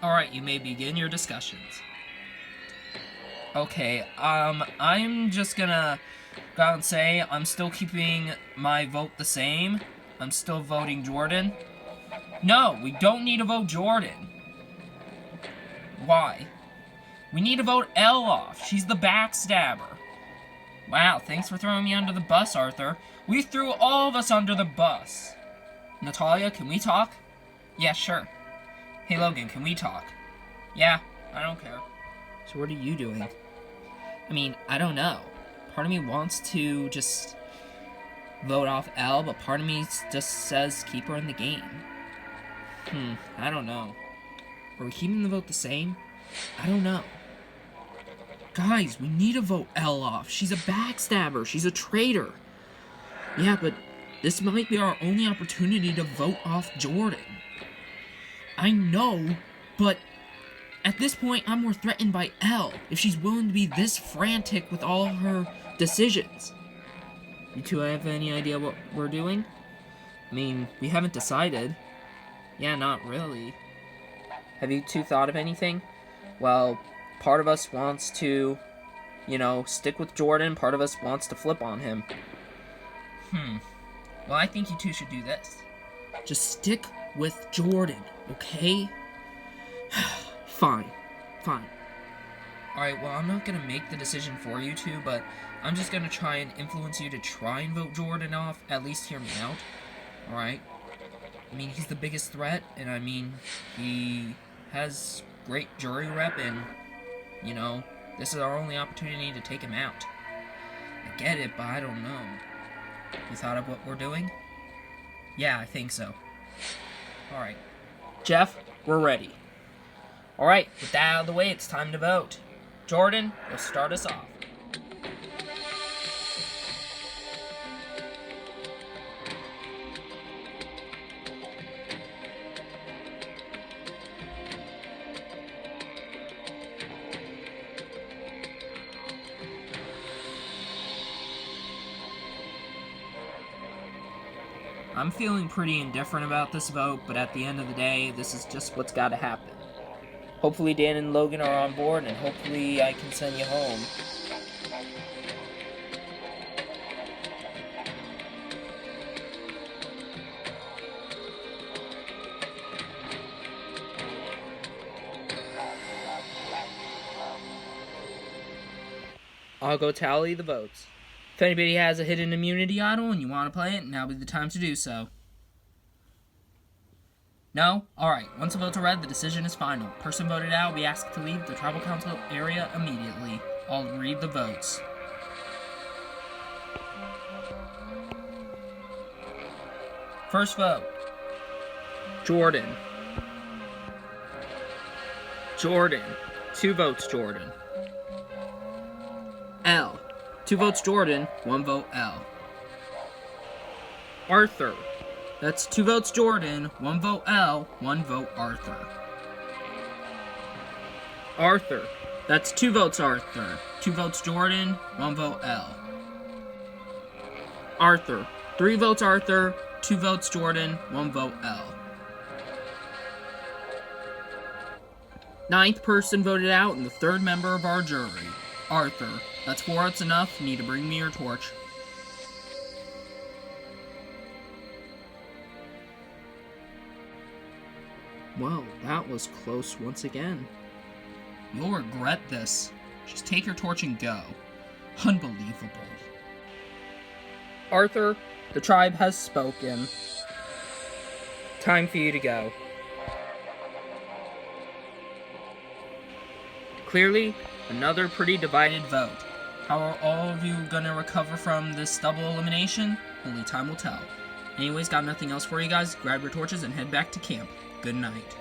Alright, you may begin your discussions. Okay, I'm just gonna go out and say I'm still keeping my vote the same. I'm still voting Jordan. No, we don't need to vote Jordan. Why? We need to vote Elle off. She's the backstabber. Wow, thanks for throwing me under the bus, Arthur. We threw all of us under the bus. Natalia, can we talk? Yeah, sure. Hey, Logan, can we talk? Yeah, I don't care. So what are you doing? I mean, I don't know. Part of me wants to just vote off Elle, but part of me just says keep her in the game. I don't know. Are we keeping the vote the same? I don't know. Guys, we need to vote Elle off. She's a backstabber. She's a traitor. Yeah, but this might be our only opportunity to vote off Jordan. I know, but at this point, I'm more threatened by Elle if she's willing to be this frantic with all her decisions. You two have any idea what we're doing? I mean, we haven't decided. Yeah, not really. Have you two thought of anything? Well, part of us wants to, stick with Jordan. Part of us wants to flip on him. Well, I think you two should do this. Just stick with Jordan, okay? Fine. Alright, well, I'm not gonna make the decision for you two, but I'm just gonna try and influence you to try and vote Jordan off. At least hear me out. Alright? I mean, he's the biggest threat, and I mean, he has great jury rep, and, this is our only opportunity to take him out. I get it, but I don't know. You thought of what we're doing? Yeah, I think so. Alright. Jeff, we're ready. Alright, with that out of the way, it's time to vote. Jordan, you'll start us off. I'm feeling pretty indifferent about this vote, but at the end of the day, this is just what's gotta happen. Hopefully Dan and Logan are on board, and hopefully I can send you home. I'll go tally the votes. If anybody has a hidden immunity idol and you want to play it, now would be the time to do so. No? Alright, once the votes are read, the decision is final. Person voted out will be asked to leave the tribal council area immediately. I'll read the votes. First vote. Jordan. 2 votes Jordan. Elle. 2 votes Jordan, 1 vote Elle. Arthur. That's 2 votes Jordan, 1 vote Elle, 1 vote Arthur. Arthur. That's 2 votes Arthur, 2 votes Jordan, 1 vote Elle. Arthur. 3 votes Arthur, 2 votes Jordan, 1 vote Elle. 9th person voted out and the 3rd member of our jury. Arthur. That's 4 votes enough. You need to bring me your torch. Well, that was close once again. You'll regret this. Just take your torch and go. Unbelievable. Arthur, the tribe has spoken. Time for you to go. Clearly, another pretty divided vote. How are all of you gonna recover from this double elimination? Only time will tell. Anyways, got nothing else for you guys. Grab your torches and head back to camp. Good night.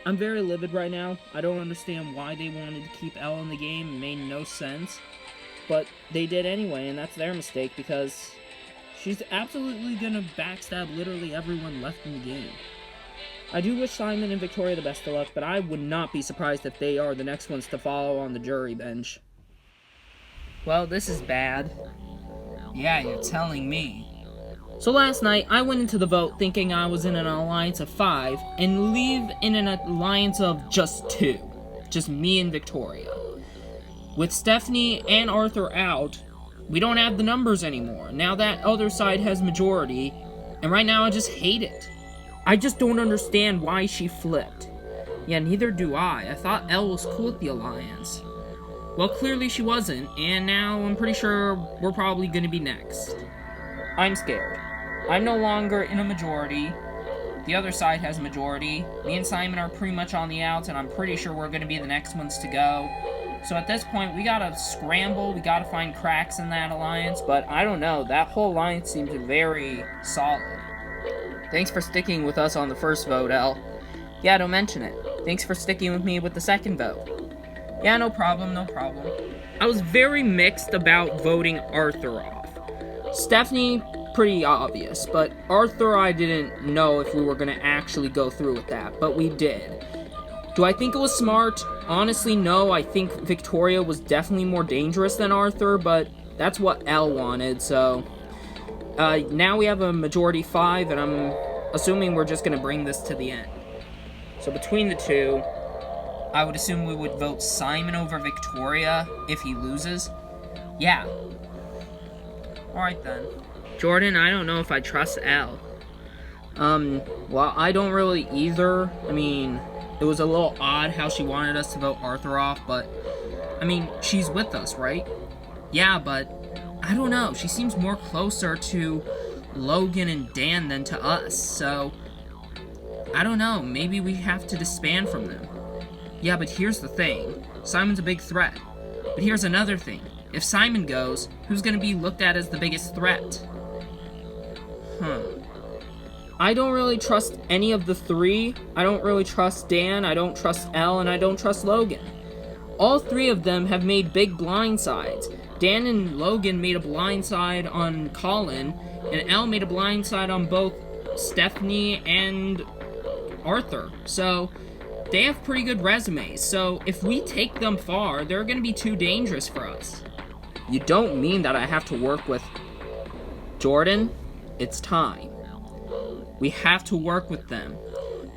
I'm very livid right now. I don't understand why they wanted to keep Elle in the game. It made no sense. But they did anyway, and that's their mistake because she's absolutely gonna backstab literally everyone left in the game. I do wish Simon and Victoria the best of luck, but I would not be surprised if they are the next ones to follow on the jury bench. Well, this is bad. Yeah, you're telling me. So last night, I went into the vote thinking I was in an alliance of 5, and leave in an alliance of just 2. Just me and Victoria. With Stephanie and Arthur out, we don't have the numbers anymore. Now that other side has majority, and right now I just hate it. I just don't understand why she flipped. Yeah, neither do I. I thought Elle was cool with the alliance. Well, clearly she wasn't, and now I'm pretty sure we're probably gonna be next. I'm scared. I'm no longer in a majority. The other side has a majority. Me and Simon are pretty much on the outs, and I'm pretty sure we're gonna be the next ones to go. So at this point, we gotta scramble, we gotta find cracks in that alliance, but I don't know, that whole alliance seems very solid. Thanks for sticking with us on the first vote, Elle. Yeah, don't mention it. Thanks for sticking with me with the second vote. Yeah, no problem, no problem. I was very mixed about voting Arthur off. Stephanie, pretty obvious, but Arthur, I didn't know if we were gonna actually go through with that, but we did. Do I think it was smart? Honestly, no. I think Victoria was definitely more dangerous than Arthur, but that's what Elle wanted, so... now we have a majority 5, and I'm assuming we're just gonna bring this to the end. So between the two, I would assume we would vote Simon over Victoria if he loses. Yeah. Alright then. Jordan, I don't know if I trust Elle. Well, I don't really either. I mean... It was a little odd how she wanted us to vote Arthur off, but, I mean, she's with us, right? Yeah, but, I don't know, she seems more closer to Logan and Dan than to us, so, I don't know, maybe we have to disband from them. Yeah, but here's the thing, Simon's a big threat. But here's another thing, if Simon goes, who's gonna be looked at as the biggest threat? I don't really trust any of the 3. I don't really trust Dan, I don't trust Elle, and I don't trust Logan. All 3 of them have made big blindsides. Dan and Logan made a blindside on Colin, and Elle made a blindside on both Stephanie and Arthur. So, they have pretty good resumes. So, if we take them far, they're going to be too dangerous for us. You don't mean that I have to work with... Jordan, it's time. We have to work with them.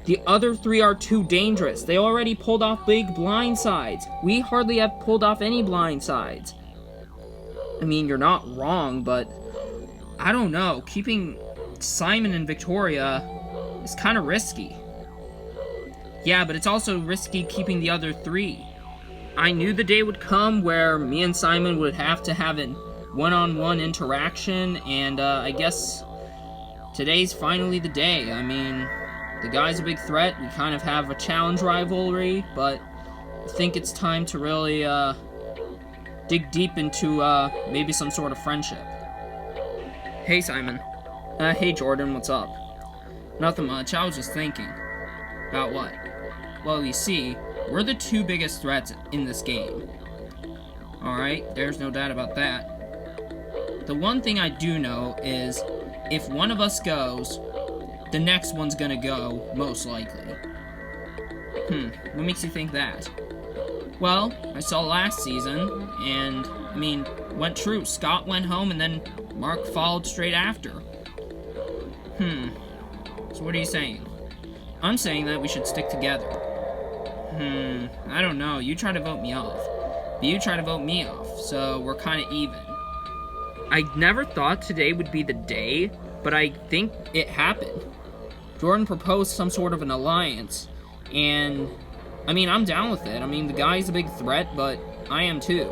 The other 3 are too dangerous. They already pulled off big blindsides. We hardly have pulled off any blindsides. I mean, you're not wrong, but I don't know. Keeping Simon and Victoria is kind of risky. Yeah, but it's also risky keeping the other 3. I knew the day would come where me and Simon would have to have a one-on-one interaction, and I guess... Today's finally the day. I mean, the guy's a big threat. We kind of have a challenge rivalry, but I think it's time to really, dig deep into, maybe some sort of friendship. Hey, Simon. Hey, Jordan, what's up? Nothing much. I was just thinking. About what? Well, you see, we're the 2 biggest threats in this game. Alright, there's no doubt about that. The one thing I do know is... If one of us goes, the next one's gonna go, most likely. What makes you think that? Well, I saw last season, and, I mean, went true. Scott went home, and then Mark followed straight after. So what are you saying? I'm saying that we should stick together. I don't know. You try to vote me off. But you try to vote me off, so we're kind of even. I never thought today would be the day, but I think it happened. Jordan proposed some sort of an alliance, and, I mean, I'm down with it. I mean, the guy's a big threat, but I am too.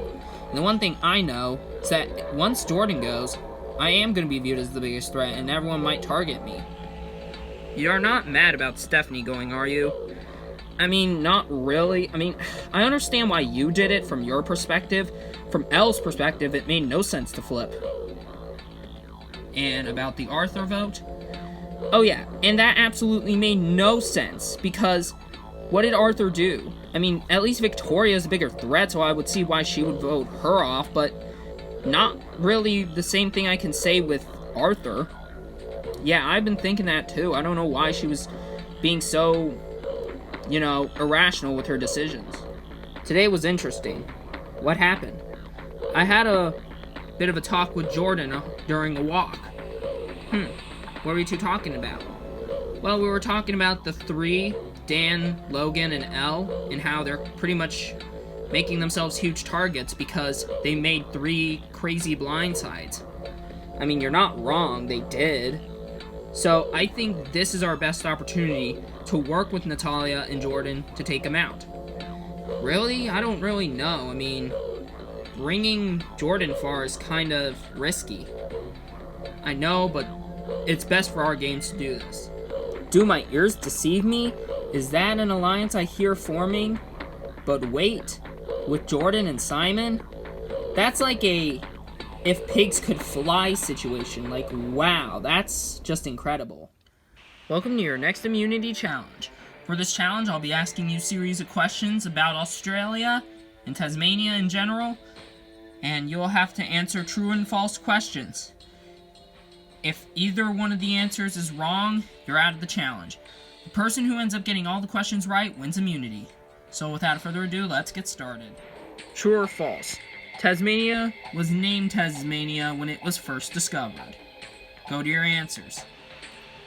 And the one thing I know is that once Jordan goes, I am going to be viewed as the biggest threat, and everyone might target me. You're not mad about Stephanie going, are you? I mean, not really. I mean, I understand why you did it from your perspective. From Elle's perspective, it made no sense to flip. And about the Arthur vote? Oh yeah, and that absolutely made no sense, because what did Arthur do? I mean, at least Victoria's a bigger threat, so I would see why she would vote her off, but not really the same thing I can say with Arthur. Yeah, I've been thinking that too. I don't know why she was being so, you know, irrational with her decisions. Today was interesting. What happened? I had a bit of a talk with Jordan during a walk. What were we two talking about? Well, we were talking about the three, Dan, Logan, and Elle, and how they're pretty much making themselves huge targets because they made 3 crazy blindsides. I mean, you're not wrong, they did. So I think this is our best opportunity to work with Natalia and Jordan to take them out. Really? I don't really know. I mean, bringing Jordan far is kind of risky. I know, but it's best for our games to do this. Do my ears deceive me? Is that an alliance I hear forming? But wait, with Jordan and Simon? That's like a if pigs could fly situation. Like, wow, that's just incredible. Welcome to your next immunity challenge. For this challenge, I'll be asking you a series of questions about Australia and Tasmania in general, and you'll have to answer true and false questions. If either one of the answers is wrong, you're out of the challenge. The person who ends up getting all the questions right wins immunity. So without further ado, let's get started. True or false? Tasmania was named Tasmania when it was first discovered. Go to your answers.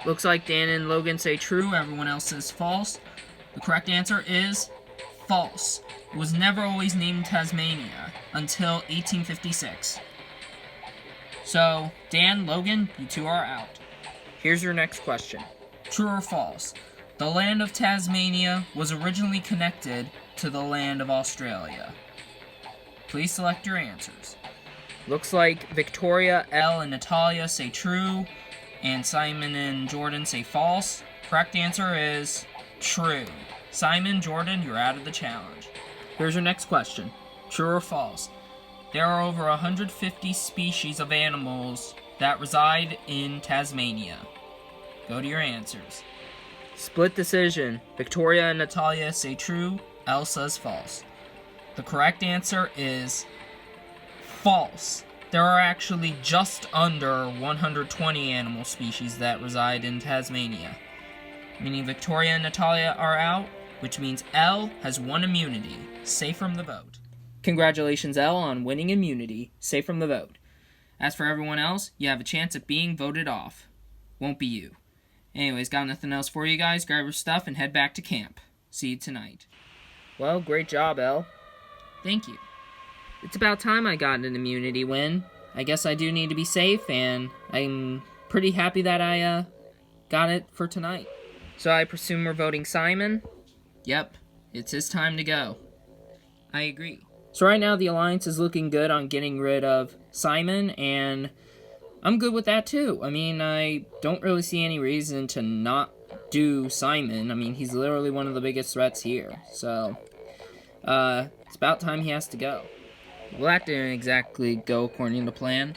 Looks like Dan and Logan say true, everyone else says false. The correct answer is false. It was never always named Tasmania until 1856. So, Dan, Logan, you two are out. Here's your next question. True or false? The land of Tasmania was originally connected to the land of Australia. Please select your answers. Looks like Victoria, Elle, and Natalia say true, and Simon and Jordan say false. Correct answer is true. Simon, Jordan, you're out of the challenge. Here's your next question. True or false? There are over 150 species of animals that reside in Tasmania. Go to your answers. Split decision. Victoria and Natalia say true, Elle says false. The correct answer is false. There are actually just under 120 animal species that reside in Tasmania. Meaning Victoria and Natalia are out, which means Elle has won immunity, safe from the vote. Congratulations, Elle, on winning immunity, safe from the vote. As for everyone else, you have a chance at being voted off. Won't be you. Anyways, got nothing else for you guys. Grab your stuff and head back to camp. See you tonight. Well, great job, Elle. Thank you. It's about time I got an immunity win. I guess I do need to be safe, and I'm pretty happy that I got it for tonight. So I presume we're voting Simon? Yep, it's his time to go. I agree. So right now the Alliance is looking good on getting rid of Simon, and I'm good with that too. I mean, I don't really see any reason to not do Simon. I mean, he's literally one of the biggest threats here. So, it's about time he has to go. Well, that didn't exactly go according to plan.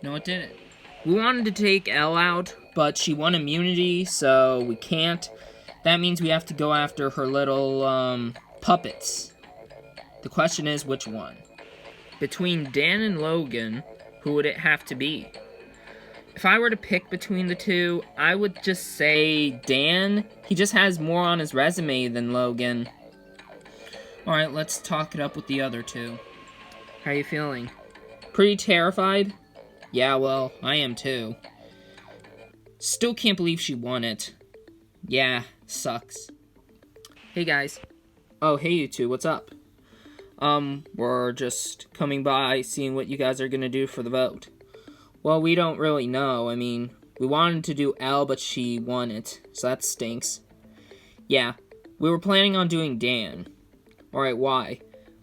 No, it didn't. We wanted to take Elle out, but she won immunity, so we can't. That means we have to go after her little, puppets. The question is, which one? Between Dan and Logan, who would it have to be? If I were to pick between the two, I would just say Dan. He just has more on his resume than Logan. Alright, let's talk it up with the other two. How are you feeling? Pretty terrified? Yeah, well, I am too. Still can't believe she won it. Yeah, sucks. Hey guys. Oh, hey you two, what's up? We're just coming by, seeing what you guys are gonna do for the vote. Well, we don't really know. I mean, we wanted to do Elle, but she won it, so that stinks. Yeah, we were planning on doing Dan. Alright, why?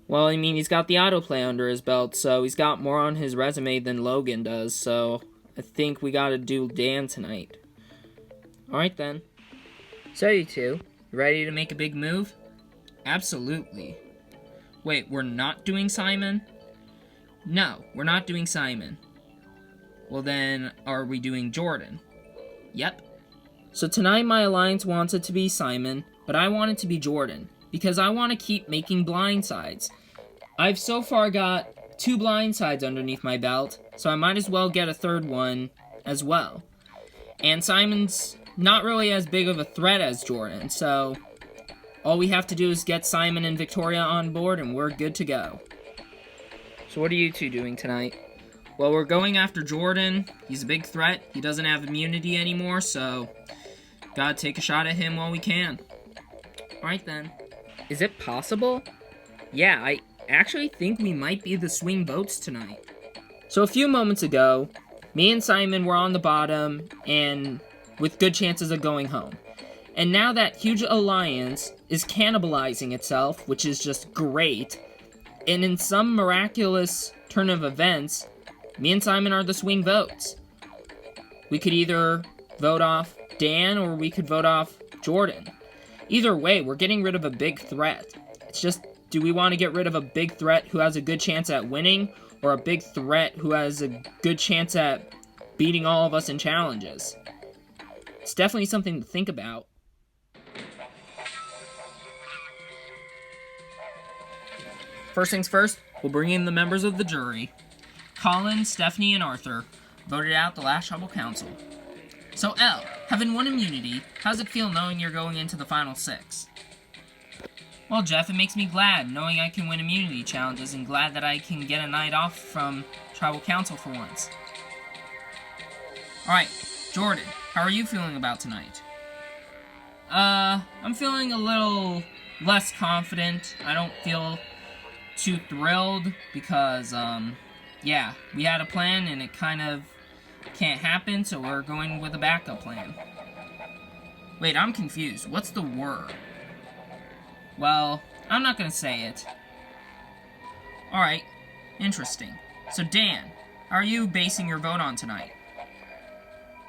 Well, I mean, he's got the autoplay under his belt, so he's got more on his resume than Logan does, so I think we gotta do Dan tonight. Alright then. So you two, ready to make a big move? Absolutely. Wait, we're not doing Simon? No, we're not doing Simon. Well then, are we doing Jordan? Yep. So tonight my alliance wants it to be Simon, but I want it to be Jordan, because I want to keep making blindsides. I've so far got 2 blindsides underneath my belt, so I might as well get a third one as well. And Simon's not really as big of a threat as Jordan, so all we have to do is get Simon and Victoria on board and we're good to go. So what are you two doing tonight? Well, we're going after Jordan. He's a big threat. He doesn't have immunity anymore, so gotta take a shot at him while we can. Alright then. Is it possible? Yeah, I actually think we might be the swing votes tonight. So a few moments ago, me and Simon were on the bottom and with good chances of going home. And now that huge alliance is cannibalizing itself, which is just great, and in some miraculous turn of events, me and Simon are the swing votes. We could either vote off Dan or we could vote off Jordan. Either way, we're getting rid of a big threat. It's just, do we want to get rid of a big threat who has a good chance at winning, or a big threat who has a good chance at beating all of us in challenges? It's definitely something to think about. First things first, we'll bring in the members of the jury. Colin, Stephanie, and Arthur voted out the last tribal council. So Elle, having won immunity, how's it feel knowing you're going into the final 6? Well, Jeff, it makes me glad knowing I can win immunity challenges and glad that I can get a night off from tribal council for once. Alright, Jordan, how are you feeling about tonight? I'm feeling a little less confident. I don't feel too thrilled because, yeah, we had a plan and it kind of can't happen, so we're going with a backup plan. Wait, I'm confused. What's the word? Well, I'm not gonna say it. Alright, interesting. So Dan, how are you basing your vote on tonight?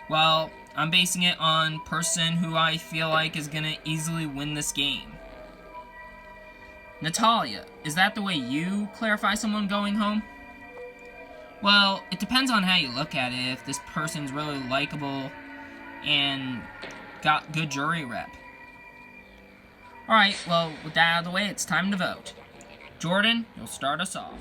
Well, I'm basing it on person who I feel like is gonna easily win this game. Natalia, is that the way you clarify someone going home? Well, it depends on how you look at it, if this person's really likable and got good jury rep. Alright, well, with that out of the way, it's time to vote. Jordan, you'll start us off.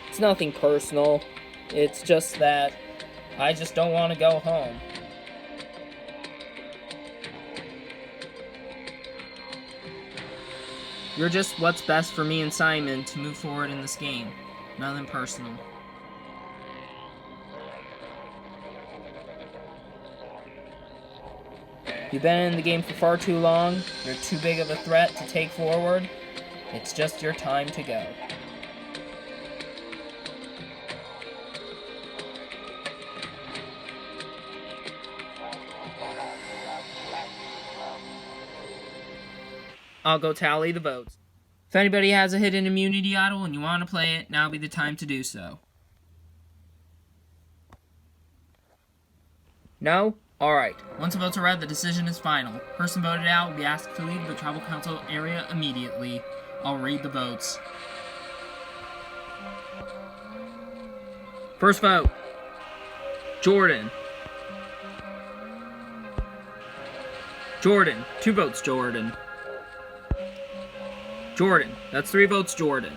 It's nothing personal. It's just that I just don't want to go home. You're just what's best for me and Simon to move forward in this game. Nothing personal. You've been in the game for far too long. You're too big of a threat to take forward. It's just your time to go. I'll go tally the votes. If anybody has a hidden immunity idol and you want to play it, now would be the time to do so. No? Alright. Once the votes are read, the decision is final. Person voted out will be asked to leave the tribal council area immediately. I'll read the votes. First vote. Jordan. Jordan. 2 votes, Jordan. Jordan. That's 3 votes, Jordan.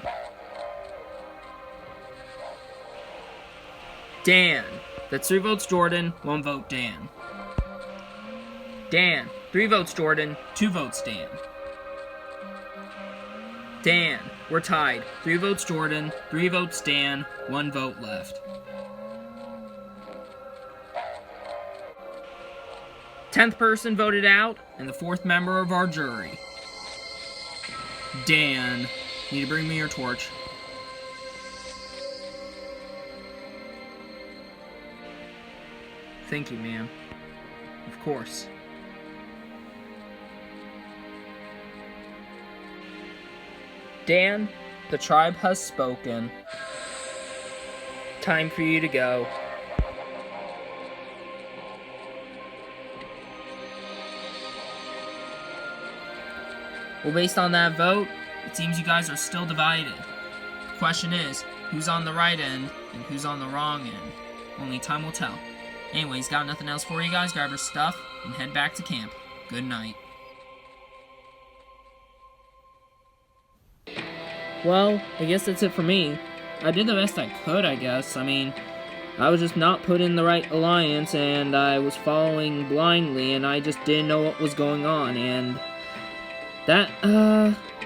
Dan. That's 3 votes, Jordan. 1 vote, Dan. Dan. 3 votes, Jordan. 2 votes, Dan. Dan. We're tied. 3 votes, Jordan. 3 votes, Dan. 1 vote left. 10th person voted out, and the 4th member of our jury. Dan, you need to bring me your torch. Thank you, ma'am. Of course. Dan, the tribe has spoken. Time for you to go. Well, based on that vote, it seems you guys are still divided. The question is, who's on the right end and who's on the wrong end? Only time will tell. Anyways, got nothing else for you guys. Grab your stuff and head back to camp. Good night. Well, I guess that's it for me. I did the best I could, I guess. I mean, I was just not put in the right alliance, and I was following blindly, and I just didn't know what was going on, and that,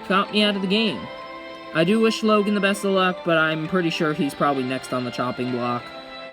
got me out of the game. I do wish Logan the best of luck, but I'm pretty sure he's probably next on the chopping block.